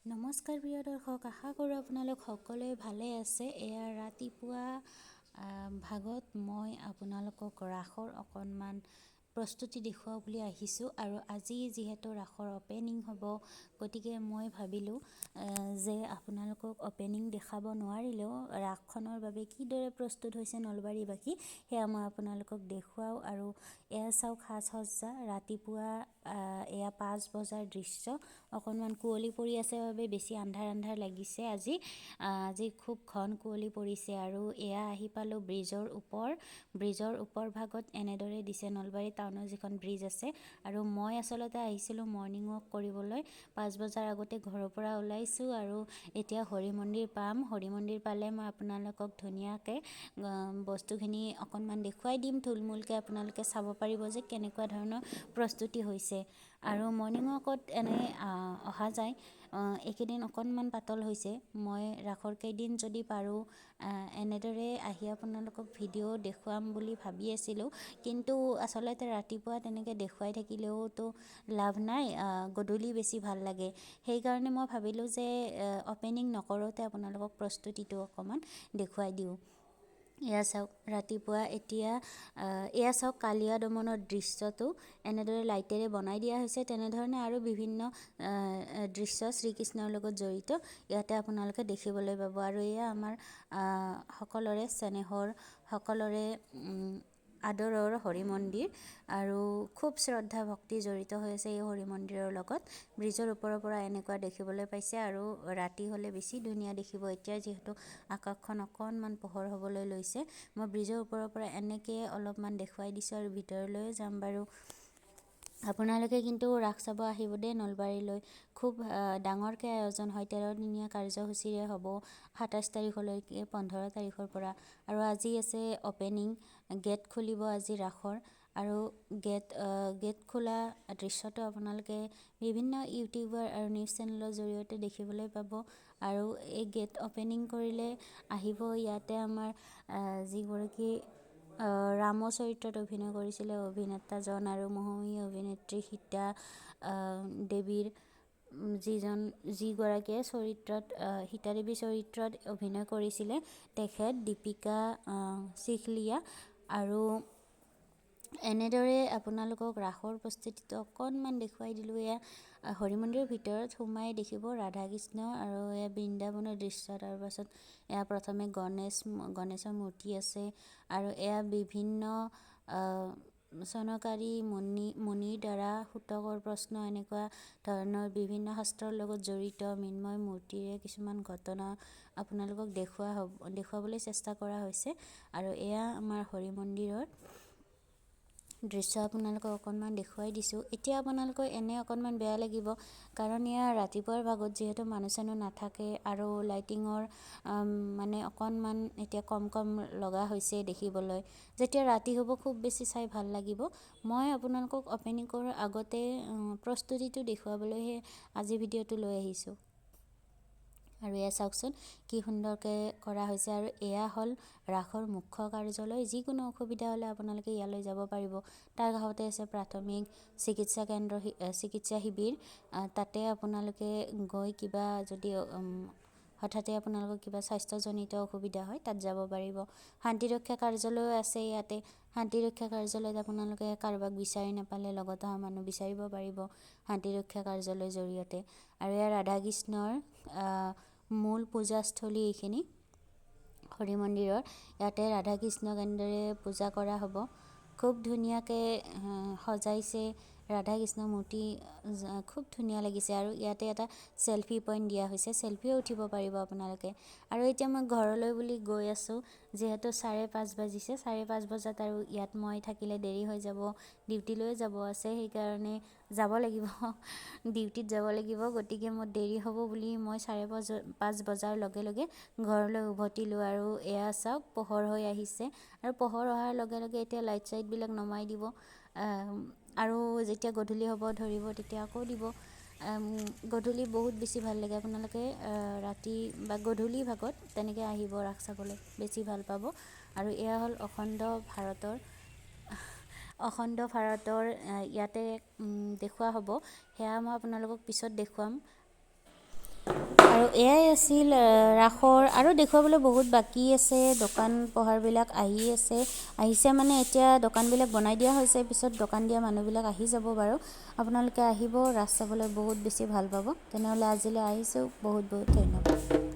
নমস্কাৰ প্ৰিয় দৰ্শক, আশা কৰোঁ আপোনালোক সকলোৱে ভালে আছে। এয়া ৰাতিপুৱা ভাগত মই আপোনালোকক ৰাসৰ অকণমান প্ৰস্তুতি দেখুৱাওঁ বুলি আহিছোঁ। আৰু আজি যিহেতু ৰাসৰ অপেনিং হ'ব, গতিকে মই ভাবিলোঁ যে আপোনালোকক অপেনিং দেখাব নোৱাৰিলেও ৰাসখনৰ বাবে কিদৰে প্ৰস্তুত হৈছে নলবাৰীবাসী, সেয়া মই আপোনালোকক দেখুৱাওঁ। আৰু এয়া চাওক সাজ-সজ্জা, ৰাতিপুৱা এয়া 5 বজাৰ দৃশ্য। অকণমান কুঁৱলী পৰি আছে বাবে বেছি আন্ধাৰ লাগিছে। আজি খুব ঘন কুঁৱলী পৰিছে। আৰু এয়া আহি পালোঁ ব্ৰিজৰ ওপৰ ভাগত এনেদৰে দিছে নলবাৰী টাউনৰ যিখন ব্ৰিজ আছে। আৰু মই আচলতে আহিছিলোঁ মৰ্ণিং ৱাক কৰিবলৈ। 5 বজাৰ আগতে ঘৰৰ পৰা ওলাইছোঁ আৰু এতিয়া হৰি মন্দিৰ পাম। হৰি মন্দিৰ পালে মই আপোনালোকক ধুনীয়াকৈ বস্তুখিনি অকণমান দেখুৱাই দিম। থুলমূলকৈ আপোনালোকে চাব পাৰিব যে কেনেকুৱা ধৰণৰ প্ৰস্তুতি হৈছে। আৰু মৰ্ণিং ৱাকত এনে অহা যায়। এইকেইদিন অকণমান পাতল হৈছে। মই ৰাসৰ কেইদিন যদি পাৰোঁ এনেদৰে আহি আপোনালোকক ভিডিঅ' দেখুৱাম বুলি ভাবি আছিলোঁ, কিন্তু আচলতে ৰাতিপুৱা তেনেকৈ দেখুৱাই থাকিলেওতো লাভ নাই, গধূলি বেছি ভাল লাগে। সেইকাৰণে মই ভাবিলোঁ যে অপেনিং নকৰোঁতে আপোনালোকক প্ৰস্তুতিটো অকণমান দেখুৱাই দিওঁ। এয়া চাওক ৰাতিপুৱা এয়া চাওক কালিয়া দমনৰ দৃশ্যটো এনেদৰে লাইটেৰে বনাই দিয়া হৈছে। তেনেধৰণে আৰু বিভিন্ন দৃশ্য শ্ৰীকৃষ্ণৰ লগত জড়িত ইয়াতে আপোনালোকে দেখিবলৈ পাব। আৰু এয়া আমাৰ সকলোৰে চেনেহৰ, সকলোৰে আদৰৰ হৰি মন্দিৰ। আৰু খুব শ্ৰদ্ধা ভক্তি জড়িত হৈ আছে এই হৰি মন্দিৰৰ লগত। ব্ৰিজৰ ওপৰৰ পৰা এনেকুৱা দেখিবলৈ পাইছে। আৰু ৰাতি হ'লে বেছি ধুনীয়া দেখিব। এতিয়া যিহেতু আকাশখন অকণমান পোহৰ হ'বলৈ লৈছে, মই ব্ৰিজৰ ওপৰৰ পৰা এনেকৈ অলপমান দেখুৱাই দিছোঁ আৰু ভিতৰলৈও যাম বাৰু। আপোনালোকে কিন্তু ৰাস চাব আহিব দেই নলবাৰীলৈ। খুব ডাঙৰকৈ আয়োজন হয়। 13 দিনীয়া কাৰ্যসূচীৰে হ'ব 27 তাৰিখলৈকে, 15 তাৰিখৰ পৰা। আৰু আজি আছে অপেনিং, গেট খুলিব আজি ৰাসৰ। আৰু গেট খোলা দৃশ্যটো আপোনালোকে বিভিন্ন ইউটিউবাৰ আৰু নিউজ চেনেলৰ জৰিয়তে দেখিবলৈ পাব। আৰু এই গেট অপেনিং কৰিলে আহিব ইয়াতে আমাৰ যিগৰাকী ৰামৰ চৰিত্ৰত অভিনয় কৰিছিলে অভিনেতাজন আৰু মহমী অভিনেত্ৰী সীতা দেৱীৰ যিগৰাকীয়ে সীতা দেৱীৰ চৰিত্ৰত অভিনয় কৰিছিলে, তেখেত দীপিকা চিখলিয়া। আৰু এনেদৰে আপোনালোকক ৰাসৰ প্ৰস্তুতিটো অকণমান দেখুৱাই দিলোঁ। এয়া হৰি মন্দিৰৰ ভিতৰত সোমাই দেখিব ৰাধা কৃষ্ণ আৰু এয়া বৃন্দাবনৰ দৃশ্য। তাৰপাছত এয়া প্ৰথমে গণেশৰ মূৰ্তি আছে। আৰু এয়া বিভিন্ন চনকাৰী মুনিৰ দ্বাৰা সূতকৰ প্ৰশ্ন, এনেকুৱা ধৰণৰ বিভিন্ন শাস্ত্ৰৰ লগত জড়িত মৃন্ময় মূৰ্তিৰে কিছুমান ঘটনা আপোনালোকক দেখুৱাবলৈ চেষ্টা কৰা হৈছে। আৰু এয়া আমাৰ হৰি মন্দিৰৰ দৃশ্য আপোনালোকক অকণমান দেখুৱাই দিছোঁ। এতিয়া আপোনালোকৰ এনে অকণমান বেয়া লাগিব, কাৰণ এয়া ৰাতিপুৱাৰ ভাগত যিহেতু মানুহ চানুহ নাথাকে আৰু লাইটিঙৰ মানে অকণমান এতিয়া কম লগা হৈছে দেখিবলৈ। যেতিয়া ৰাতি হ'ব খুব বেছি চাই ভাল লাগিব। মই আপোনালোকক অপেনিং কৰাৰ আগতে প্ৰস্তুতিটো দেখুৱাবলৈহে আজি ভিডিঅ'টো লৈ আহিছোঁ। আৰু এয়া চাওকচোন কি সুন্দৰকৈ কৰা হৈছে। আৰু এয়া হ'ল ৰাসৰ মুখ্য কাৰ্যালয়। যিকোনো অসুবিধা হ'লে আপোনালোকে ইয়ালৈ যাব পাৰিব। তাৰ কাষতে আছে প্ৰাথমিক চিকিৎসা শিবিৰ। তাতে আপোনালোকে গৈ কিবা যদি হঠাতে আপোনালোকৰ কিবা স্বাস্থ্যজনিত অসুবিধা হয় তাত যাব পাৰিব। শান্তিৰক্ষা কাৰ্যালয়ো আছে ইয়াতে। শান্তিৰক্ষা কাৰ্যালয়ত আপোনালোকে কাৰোবাক বিচাৰি নাপালে লগত অহা মানুহ বিচাৰিব পাৰিব শান্তিৰক্ষা কাৰ্যালয়ৰ জৰিয়তে। আৰু এয়া ৰাধা কৃষ্ণৰ মূল পূজাস্থলী এইখিনি হৰি মন্দিৰৰ। ইয়াতে ৰাধা কৃষ্ণক এনেদৰে পূজা কৰা হ'ব। খুব ধুনীয়াকৈ সজাইছে ৰাধা কৃষ্ণ মূৰ্তি, খুব ধুনীয়া লাগিছে। আৰু ইয়াতে এটা চেলফি পইণ্ট দিয়া হৈছে, চেলফিও উঠিব পাৰিব আপোনালোকে। আৰু এতিয়া মই ঘৰলৈ বুলি গৈ আছোঁ, যিহেতু 5:30 বাজিছে। 5:30 বজাত আৰু ইয়াত মই থাকিলে দেৰি হৈ যাব, ডিউটিলৈ যাব আছে, সেইকাৰণে যাব লাগিব, ডিউটিত যাব লাগিব। গতিকে মোৰ দেৰি হ'ব বুলি মই 5:30 বজাৰ লগে লগে ঘৰলৈ উভতিলোঁ। আৰু এয়া চাওক পোহৰ হৈ আহিছে। আৰু পোহৰ অহাৰ লগে লগে এতিয়া লাইট চাইটবিলাক নমাই দিব। আৰু যেতিয়া গধূলি হ'ব ধৰিব তেতিয়া আকৌ দিব। গধূলি বহুত বেছি ভাল লাগে। আপোনালোকে ৰাতি বা গধূলি ভাগত তেনেকৈ আহিব ৰাস চাবলৈ, বেছি ভাল পাব। আৰু এয়া হ'ল অখণ্ড ভাৰতৰ ইয়াতে দেখুওৱা হ'ব। সেয়া মই আপোনালোকক পিছত দেখুৱাম। আৰু এয়াই আছিল ৰাসৰ। আৰু দেখুৱাবলৈ বহুত বাকী আছে, দোকান পোহাৰবিলাক আহিছে মানে এতিয়া দোকানবিলাক বনাই দিয়া হৈছে, পিছত দোকান দিয়া মানুহবিলাক আহি যাব বাৰু। আপোনালোকে আহিব, ৰাস চাবলৈ বহুত বেছি ভাল পাব। তেনেহ'লে আজিলৈ আহিছোঁ, বহুত বহুত ধন্যবাদ।